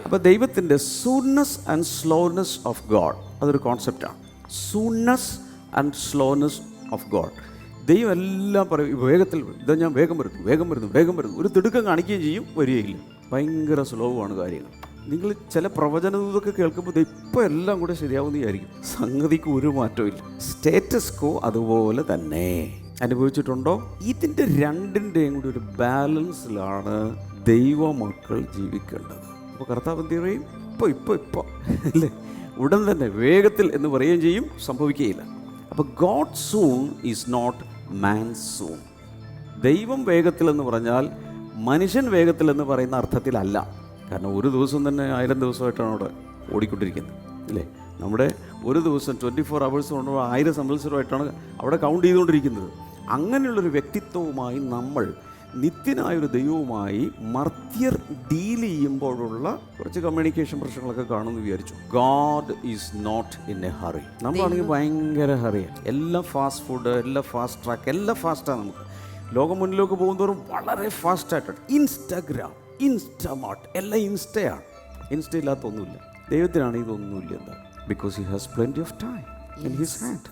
അപ്പോൾ ദൈവത്തിൻ്റെ സൂൺനെസ് and slowness of God അതൊരു കോൺസെപ്റ്റാണ്. സൂൺനെസ് ആൻഡ് സ്ലോനെസ് ഓഫ് ഗോഡ്. ദൈവം എല്ലാം പറയും വേഗത്തിൽ, ഇതാ ഞാൻ വേഗം വരുന്നു, ഒരു തിടുക്കം കാണിക്കുകയും ചെയ്യും, വരികയില്ല. ഭയങ്കര സ്ലോവാണ് കാര്യങ്ങൾ. നിങ്ങൾ ചില പ്രവചനതൊക്കെ കേൾക്കുമ്പോൾ ഇപ്പോൾ എല്ലാം കൂടെ ശരിയാവുന്ന വിചാരിക്കും. സംഗതിക്ക് ഒരു മാറ്റവും ഇല്ല. സ്റ്റേറ്റസ് കോ അതുപോലെ തന്നെ. അനുഭവിച്ചിട്ടുണ്ടോ? ഇതിൻ്റെ രണ്ടിൻ്റെയും കൂടി ഒരു ബാലൻസിലാണ് ദൈവമക്കൾ ജീവിക്കേണ്ടത്. അപ്പോൾ കർത്താവ് എന്ത് പറയും? ഇപ്പോൾ അല്ലേ, ഉടൻ തന്നെ വേഗത്തിൽ എന്ന് പറയുകയും ചെയ്യും, സംഭവിക്കുകയില്ല. അപ്പോൾ God soon is not man soon. ദൈവം വേഗത്തിൽ എന്ന് പറഞ്ഞാൽ മനുഷ്യൻ വേഗത്തിൽ എന്ന് പറയുന്ന അർത്ഥത്തിലല്ല. കാരണം ഒരു ദിവസം തന്നെ 1000 ദിവസമായിട്ടാണ് അവിടെ ഓടിക്കൊണ്ടിരിക്കുന്നത് അല്ലേ. നമ്മുടെ ഒരു ദിവസം 24 hours കൊണ്ട് 1000 സംവത്സരമായിട്ടാണ് അവിടെ കൗണ്ട് ചെയ്തുകൊണ്ടിരിക്കുന്നത്. അങ്ങനെയുള്ളൊരു വ്യക്തിത്വവുമായി നമ്മൾ നിത്യനായൊരു ദൈവവുമായി മർത്യർ ഡീൽ ചെയ്യുമ്പോഴുള്ള കുറച്ച് കമ്മ്യൂണിക്കേഷൻ പ്രശ്നങ്ങളൊക്കെ കാണുമെന്ന് വിചാരിച്ചു. God is not in a hurry. നമ്മളാണെങ്കിൽ ഭയങ്കര ഹറിയാണ്. എല്ലാം ഫാസ്റ്റ് ഫുഡ്, എല്ലാം ഫാസ്റ്റ് ട്രാക്ക്, എല്ലാം ഫാസ്റ്റാണ്. നമുക്ക് ലോകം മുന്നിലേക്ക് പോകുന്നതോറും വളരെ ഫാസ്റ്റായിട്ടാണ്. ഇൻസ്റ്റാഗ്രാം, ഇൻസ്റ്റാമാർട്ട്, എല്ലാം ഇൻസ്റ്റയാണ്. ഇൻസ്റ്റ ഇല്ലാത്ത ഒന്നുമില്ല. ദൈവത്തിനാണെങ്കിൽ ഇതൊന്നുമില്ല. എന്താ? Because he has plenty of time in his hand.